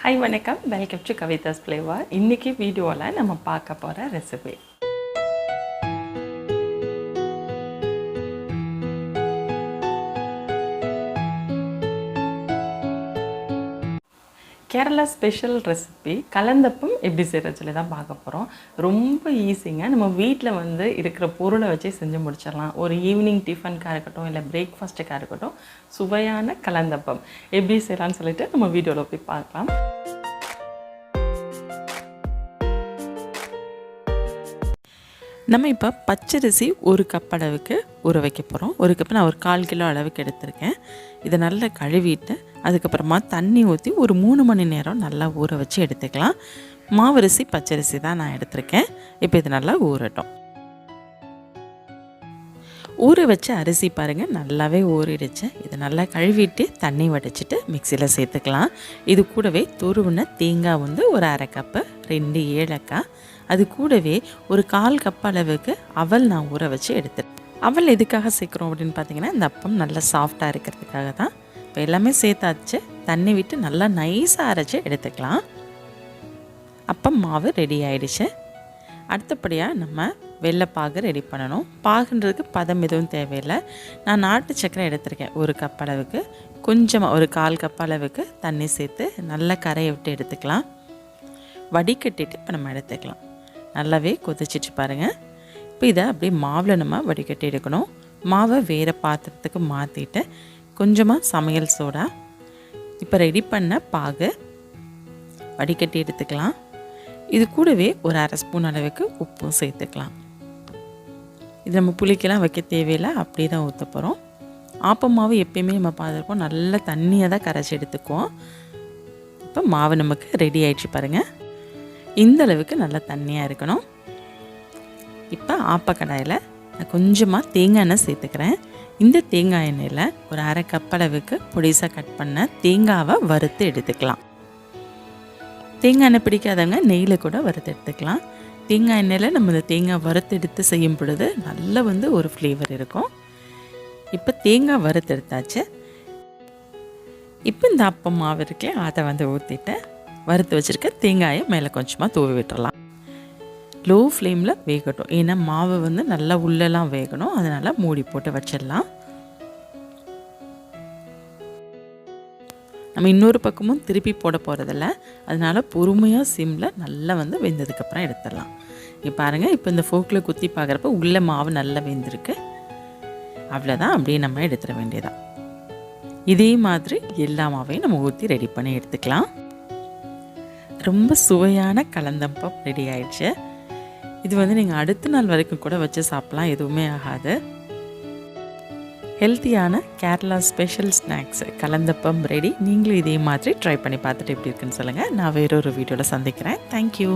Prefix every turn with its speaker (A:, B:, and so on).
A: Hi வணக்கம், welcome to Kavidas flavour. இன்றைக்கி வீடியோவில் நம்ம பார்க்க போகிற ரெசிபி கேரளா ஸ்பெஷல் ரெசிபி கலந்தப்பம் எப்படி செய்கிறது சொல்லி தான் பார்க்க போகிறோம். ரொம்ப ஈஸிங்க. நம்ம வீட்டில் இருக்கிற பொருளை வச்சு செஞ்சு முடிச்சிடலாம். ஒரு ஈவினிங் டிஃபனுக்காக இருக்கட்டும், இல்லை பிரேக்ஃபாஸ்ட்டுக்காக இருக்கட்டும், சுவையான கலந்தப்பம் எப்படி செய்யலான்னு சொல்லிட்டு நம்ம வீடியோவில் போய் பார்க்கலாம். நம்ம இப்போ பச்சரிசி ஒரு கப் அளவுக்கு ஊற வைக்க போகிறோம். ஒரு கப் நான் ஒரு 1/4 கிலோ அளவுக்கு எடுத்திருக்கேன். இதை நல்லா கழுவிட்டு அதுக்கப்புறமா தண்ணி ஊற்றி ஒரு 3 மணி நேரம் நல்லா ஊற வச்சு எடுத்துக்கலாம். மாவரிசி பச்சரிசி தான் நான் எடுத்திருக்கேன். இப்போ இது நல்லா ஊறட்டும். ஊற வச்ச அரிசி பாருங்கள் நல்லாவே ஊறிடுச்சு. இதை நல்லா கழுவிட்டு தண்ணி வடிச்சிட்டு மிக்சியில் சேர்த்துக்கலாம். இது கூடவே துருவின தேங்காய் ஒரு 1/2 கப்பு, 2 ஏலக்காய், அது கூடவே ஒரு 1/4 கப் அளவுக்கு அவல் நான் ஊற வச்சு எடுத்துட்டேன். அவல் எதுக்காக சேர்க்குறோம் அப்படின்னு பார்த்தீங்கன்னா, இந்த அப்பம் நல்லா சாஃப்டாக இருக்கிறதுக்காக தான். இப்போ எல்லாமே சேர்த்தாச்சு. தண்ணி விட்டு நல்லா நைஸாக அரைச்சி எடுத்துக்கலாம். அப்பம் மாவு ரெடி ஆகிடுச்சு. அடுத்தபடியாக நம்ம வெள்ளைப்பாகு ரெடி பண்ணணும். பாகுன்றதுக்கு பதம் எதுவும் தேவையில்லை. நான் நாட்டு சக்கரை எடுத்திருக்கேன். ஒரு கப் அளவுக்கு, கொஞ்சமாக ஒரு 1/4 கப் அளவுக்கு தண்ணி சேர்த்து நல்லா கரையை விட்டு எடுத்துக்கலாம். வடிகட்டிட்டு இப்போ நம்ம எடுத்துக்கலாம். நல்லாவே கொதிச்சிட்டு பாருங்கள். இப்போ இதை அப்படியே மாவில் நம்ம வடிகட்டி எடுக்கணும். மாவை வேறு பாத்திரத்துக்கு மாற்றிட்டு கொஞ்சமாக சமையல் சோடா, இப்போ ரெடி பண்ண பாகு வடிகட்டி எடுத்துக்கலாம். இது கூடவே ஒரு 1/2 ஸ்பூன் அளவுக்கு உப்பும் சேர்த்துக்கலாம். இது நம்ம புளிக்கெல்லாம் வைக்க தேவையில்லை, அப்படியே தான் ஊற்ற போகிறோம். ஆப்பம் மாவு எப்பயுமே நம்ம பார்த்துருப்போம், நல்ல தண்ணியாக தான் கரைச்சி எடுத்துக்குவோம். இப்போ மாவு நமக்கு ரெடி ஆகிடுச்சு பாருங்கள். இந்த அளவுக்கு நல்லா தண்ணியாக இருக்கணும். இப்போ ஆப்பக்கடாயில் நான் கொஞ்சமாக தேங்காய் எண்ணெய் சேர்த்துக்கிறேன். இந்த தேங்காய் எண்ணெயில் ஒரு 1/2 கப் அளவுக்கு பொடிசாக கட் பண்ண தேங்காவை வறுத்து எடுத்துக்கலாம். தேங்காய் எண்ணெய் பிடிக்காதவங்க நெய்யில் கூட வறுத்து எடுத்துக்கலாம். தேங்காய் எண்ணெயில் நம்ம இந்த தேங்காய் வறுத்து எடுத்து செய்யும் பொழுது நல்ல ஒரு ஃப்ளேவர் இருக்கும். இப்போ தேங்காய் வறுத்து எடுத்தாச்சு. இப்போ இந்த அப்பம் மாவு இருக்கே அதை ஊற்றிட்டு வறுத்து வச்சுருக்க தேங்காயை மேலே கொஞ்சமாக தூவி விட்டுடலாம். லோ ஃப்ளேமில் வேகட்டும். ஏன்னா மாவு நல்லா உள்ளெல்லாம் வேகணும். அதனால் மூடி போட்டு வச்சிடலாம். நம்ம இன்னொரு பக்கமும் திருப்பி போட போகிறதில்ல. அதனால் பொறுமையாக சிம்மில் நல்லா வெந்ததுக்கப்புறம் எடுத்துடலாம். இங்கே பாருங்கள், இப்போ இந்த ஃபோக்கில் குத்தி பார்க்குறப்ப உள்ளே மாவு நல்லா வெந்திருக்கு. அவ்வளோதான், அப்படியே நம்ம எடுத்துட வேண்டியதான். இதே மாதிரி எல்லா மாவையும் நம்ம ஊற்றி ரெடி பண்ணி எடுத்துக்கலாம். ரொம்ப சுவையான கலந்தப்பம் ரெடி ஆயிடுச்சு. இது நீங்கள் அடுத்த நாள் வரைக்கும் கூட வச்சு சாப்பிட்லாம், எதுவுமே ஆகாது. ஹெல்த்தியான கேரளா ஸ்பெஷல் ஸ்நாக்ஸ் கலந்தப்பம் ரெடி. நீங்களும் இதே மாதிரி ட்ரை பண்ணி பார்த்துட்டு எப்படி இருக்குன்னு சொல்லுங்கள். நான் வேறொரு வீடியோவில் சந்திக்கிறேன். தேங்க்யூ.